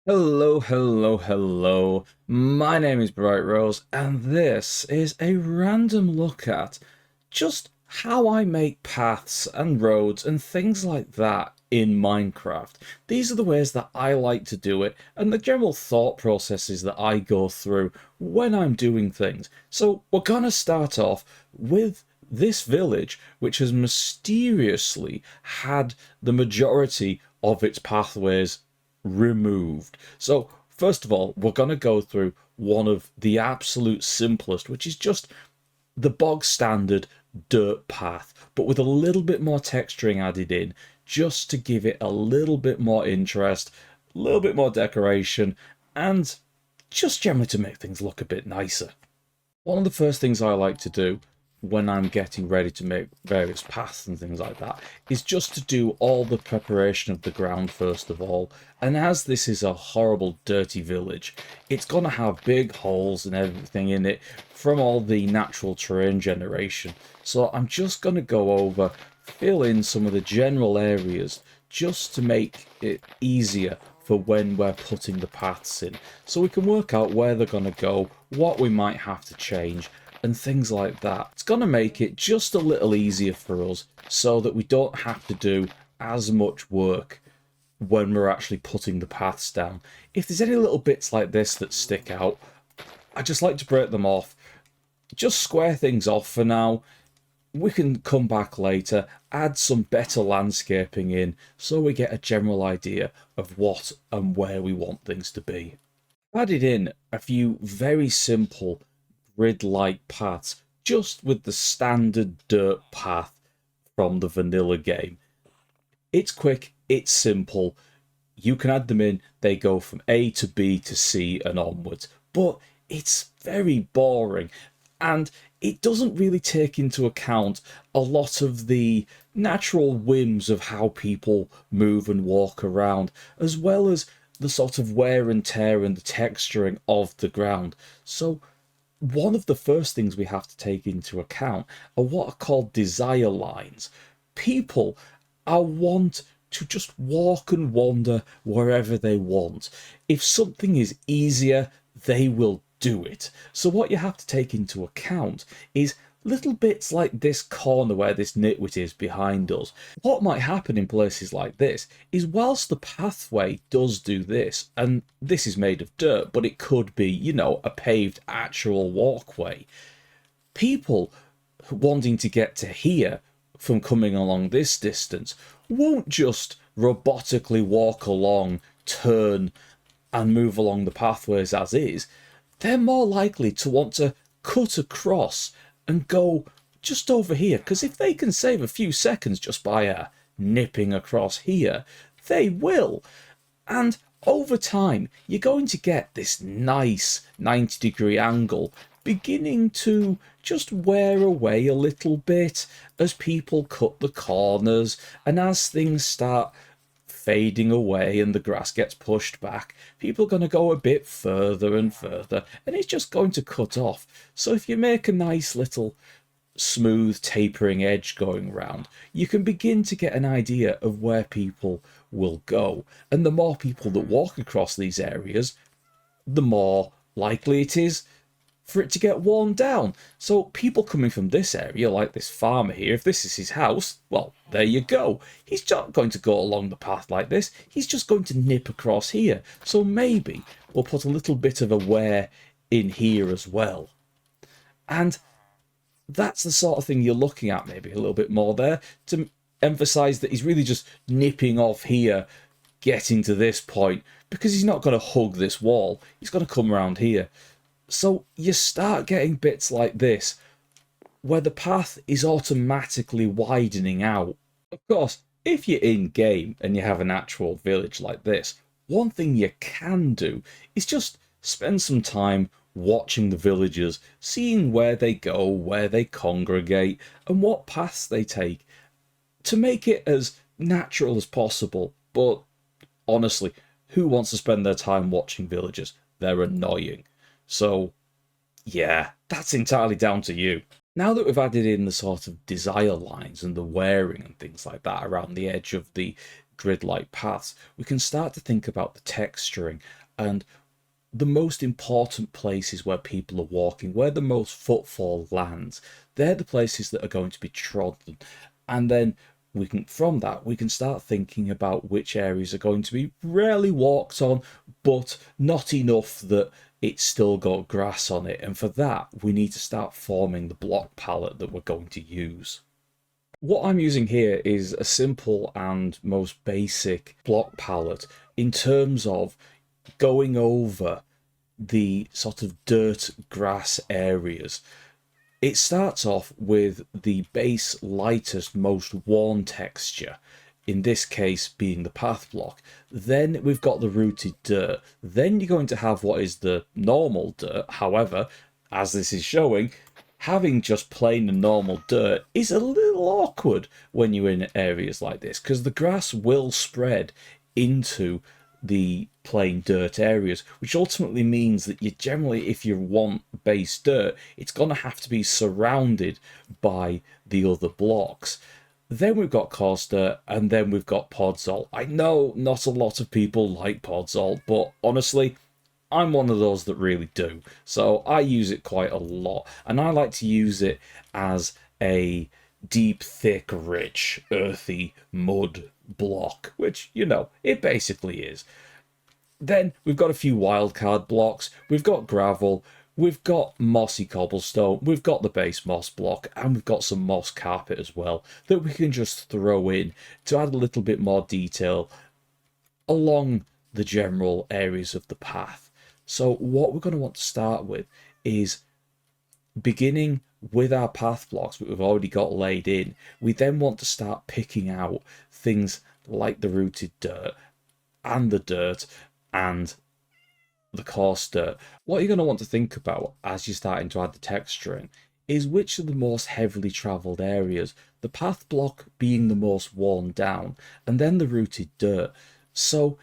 Hello, hello, hello. My name is BrightRose, and this is a random look at just how I make paths and roads and things like that in Minecraft. These are the ways that I like to do it, and the general thought processes that I go through when I'm doing things. So, we're gonna start off with this village, which has mysteriously had the majority of its pathways removed. So, first of all, we're going to go through one of the absolute simplest, which is just the bog standard dirt path, but with a little bit more texturing added in, just to give it a little bit more interest, a little bit more decoration, and just generally to make things look a bit nicer. One of the first things I like to do when I'm getting ready to make various paths and things like that is just to do all the preparation of the ground first of all. And as this is a horrible dirty village, it's going to have big holes and everything in it from all the natural terrain generation. So I'm just going to go over, fill in some of the general areas just to make it easier for when we're putting the paths in, so we can work out where they're going to go, what we might have to change, and things like that. It's going to make it just a little easier for us so that we don't have to do as much work when we're actually putting the paths down. If there's any little bits like this that stick out, I just like to break them off, just square things off for now. We can come back later, add some better landscaping in, so we get a general idea of what and where we want things to be. Added in a few very simple grid-like paths, just with the standard dirt path from the vanilla game. It's quick, it's simple, you can add them in, they go from A to B to C and onwards, but it's very boring, and it doesn't really take into account a lot of the natural whims of how people move and walk around, as well as the sort of wear and tear and the texturing of the ground. So one of the first things we have to take into account are what are called desire lines. People are want to just walk and wander wherever they want. If something is easier, they will do it. So what you have to take into account is little bits like this corner where this nitwit is behind us. What might happen in places like this is, whilst the pathway does do this, and this is made of dirt, but it could be, a paved actual walkway, people wanting to get to here from coming along this distance won't just robotically walk along, turn, and move along the pathways as is. They're more likely to want to cut across and go just over here, because if they can save a few seconds just by nipping across here, they will. And over time, you're going to get this nice 90-degree angle beginning to just wear away a little bit as people cut the corners and as things start fading away and the grass gets pushed back, people are going to go a bit further and further, and it's just going to cut off. So if you make a nice little smooth tapering edge going round, you can begin to get an idea of where people will go. And the more people that walk across these areas, the more likely it is for it to get worn down. So people coming from this area, like this farmer here, if this is his house, well, there you go. He's not going to go along the path like this. He's just going to nip across here. So maybe we'll put a little bit of a wear in here as well. And that's the sort of thing you're looking at, maybe a little bit more there, to emphasize that he's really just nipping off here, getting to this point, because he's not going to hug this wall. He's going to come around here. So you start getting bits like this, where the path is automatically widening out. Of course, if you're in game and you have an actual village like this, one thing you can do is just spend some time watching the villagers, seeing where they go, where they congregate, and what paths they take, to make it as natural as possible. But honestly, who wants to spend their time watching villagers? They're annoying. So, yeah, that's entirely down to you. Now that we've added in the sort of desire lines and the wearing and things like that around the edge of the grid-like paths, we can start to think about the texturing and the most important places where people are walking, where the most footfall lands. They're the places that are going to be trodden. And then from that we can start thinking about which areas are going to be rarely walked on, but not enough that it's still got grass on it. And for that, we need to start forming the block palette that we're going to use. What I'm using here is a simple and most basic block palette in terms of going over the sort of dirt grass areas. It starts off with the base, lightest, most worn texture, in this case being the path block. Then we've got the rooted dirt. Then you're going to have what is the normal dirt. However, as this is showing, having just plain and normal dirt is a little awkward when you're in areas like this, because the grass will spread into the plain dirt areas, which ultimately means that you generally, if you want base dirt, it's going to have to be surrounded by the other blocks. Then we've got coarse dirt, and then we've got podzol. I know not a lot of people like podzol, but honestly, I'm one of those that really do. So I use it quite a lot, and I like to use it as a deep, thick, rich, earthy mud block, which, you know, it basically is. Then we've got a few wildcard blocks, we've got gravel, we've got mossy cobblestone, we've got the base moss block, and we've got some moss carpet as well that we can just throw in to add a little bit more detail along the general areas of the path. So what we're going to want to start with is beginning with our path blocks that we've already got laid in. We then want to start picking out things like the rooted dirt and the dirt and the coarse dirt. What you're going to want to think about as you're starting to add the texturing is which are the most heavily travelled areas, the path block being the most worn down, and then the rooted dirt. So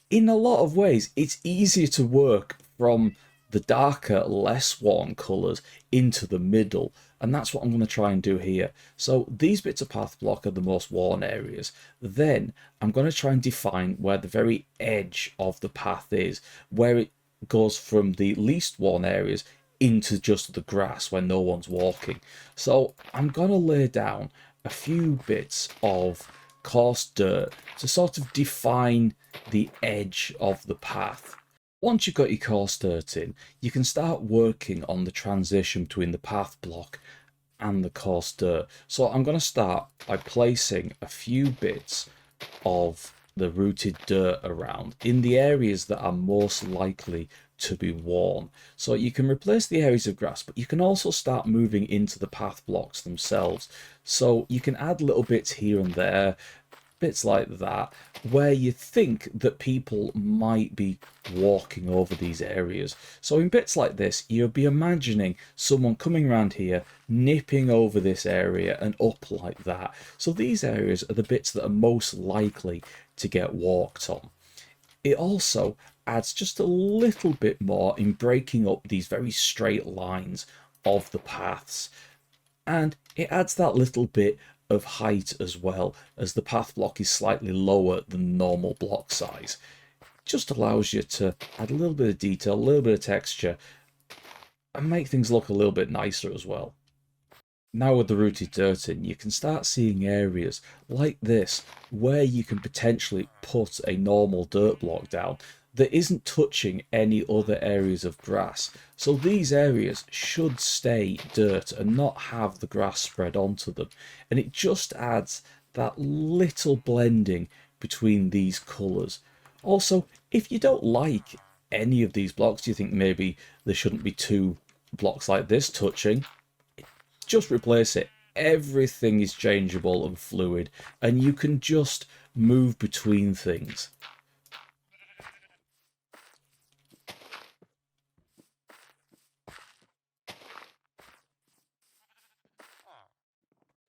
in a lot of ways, it's easier to work from the darker, less worn colours into the middle, and that's what I'm going to try and do here. So these bits of path block are the most worn areas. Then I'm going to try and define where the very edge of the path is, where it goes from the least worn areas into just the grass where no one's walking. So I'm going to lay down a few bits of coarse dirt to sort of define the edge of the path. Once you've got your coarse dirt in, you can start working on the transition between the path block and the coarse dirt. So I'm going to start by placing a few bits of the rooted dirt around in the areas that are most likely to be worn. So you can replace the areas of grass, but you can also start moving into the path blocks themselves. So you can add little bits here and there, bits like that, where you think that people might be walking over these areas. So in bits like this, you'll be imagining someone coming around here, nipping over this area and up like that. So these areas are the bits that are most likely to get walked on. It also adds just a little bit more in breaking up these very straight lines of the paths. And it adds that little bit of height as well, as the path block is slightly lower than normal block size. Just allows you to add a little bit of detail, a little bit of texture, and make things look a little bit nicer as well. Now with the rooted dirt in, you can start seeing areas like this where you can potentially put a normal dirt block down that isn't touching any other areas of grass. So these areas should stay dirt and not have the grass spread onto them. And it just adds that little blending between these colours. Also, if you don't like any of these blocks, you think maybe there shouldn't be two blocks like this touching, just replace it. Everything is changeable and fluid, and you can just move between things.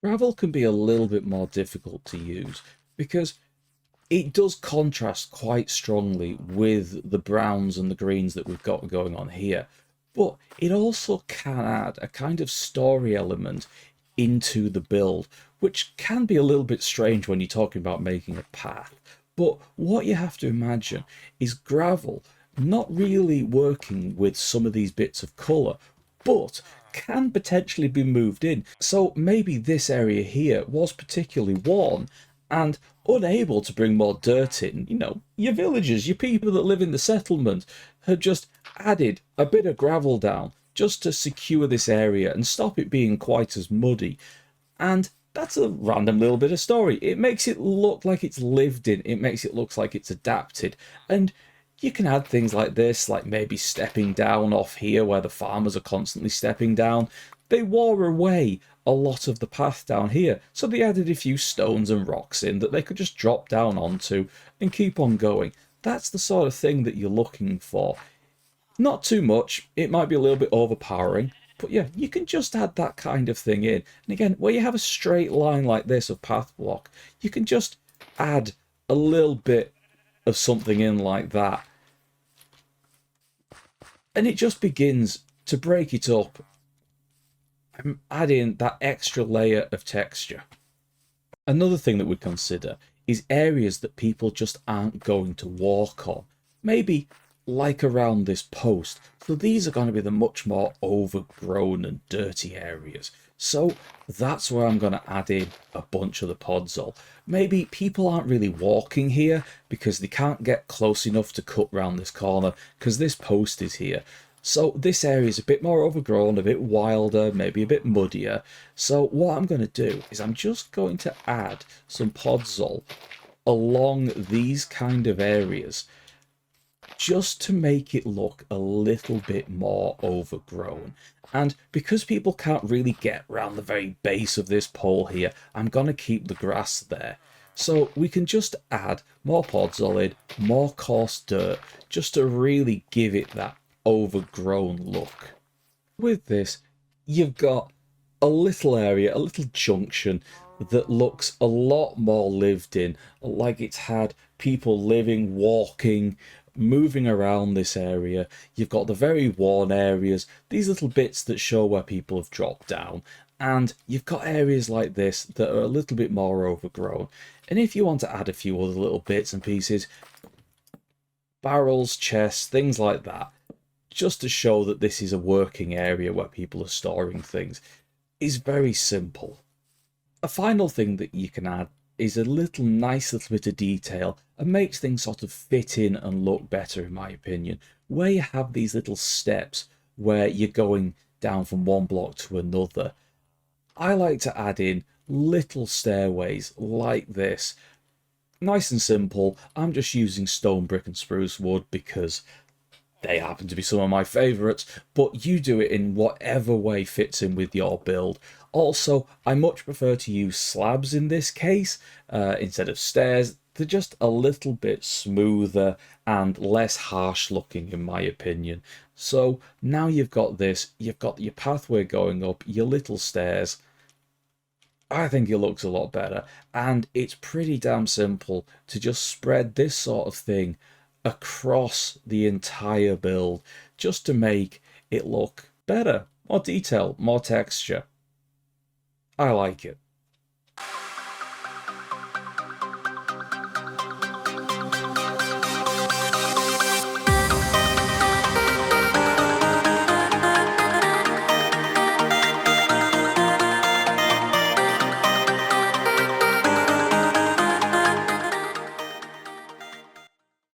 Gravel can be a little bit more difficult to use because it does contrast quite strongly with the browns and the greens that we've got going on here, but it also can add a kind of story element into the build, which can be a little bit strange when you're talking about making a path. But what you have to imagine is gravel not really working with some of these bits of colour, but can potentially be moved in. So maybe this area here was particularly worn and unable to bring more dirt in. You know, your villagers, your people that live in the settlement have just added a bit of gravel down just to secure this area and stop it being quite as muddy. And that's a random little bit of story. It makes it look like it's lived in, it makes it look like it's adapted. And you can add things like this, like maybe stepping down off here where the farmers are constantly stepping down. They wore away a lot of the path down here, so they added a few stones and rocks in that they could just drop down onto and keep on going. That's the sort of thing that you're looking for. Not too much, it might be a little bit overpowering, but yeah, you can just add that kind of thing in. And again, where you have a straight line like this of path block, you can just add a little bit of something in like that. And it just begins to break it up and add in that extra layer of texture. Another thing that we consider is areas that people just aren't going to walk on. Maybe like around this post. So these are going to be the much more overgrown and dirty areas. So that's where I'm going to add in a bunch of the podzol. Maybe people aren't really walking here because they can't get close enough to cut round this corner because this post is here. So this area is a bit more overgrown, a bit wilder, maybe a bit muddier. So what I'm going to do is I'm just going to add some podzol along these kind of areas just to make it look a little bit more overgrown. And because people can't really get around the very base of this pole here, I'm going to keep the grass there. So we can just add more podzol in, more coarse dirt, just to really give it that overgrown look. With this, you've got a little area, a little junction that looks a lot more lived in, like it's had people living, walking, moving around this area. You've got the very worn areas, these little bits that show where people have dropped down, and you've got areas like this that are a little bit more overgrown. And if you want to add a few other little bits and pieces, barrels, chests, things like that, just to show that this is a working area where people are storing things, is very simple. A final thing that you can add is a nice little bit of detail and makes things sort of fit in and look better, in my opinion, where you have these little steps where you're going down from one block to another. I like to add in little stairways like this. Nice and simple. I'm just using stone, brick and spruce wood because they happen to be some of my favourites, but you do it in whatever way fits in with your build. Also, I much prefer to use slabs in this case instead of stairs. They're just a little bit smoother and less harsh looking, in my opinion. So now you've got this, you've got your pathway going up, your little stairs. I think it looks a lot better, and it's pretty damn simple to just spread this sort of thing across the entire build just to make it look better, more detail, more texture. I like it.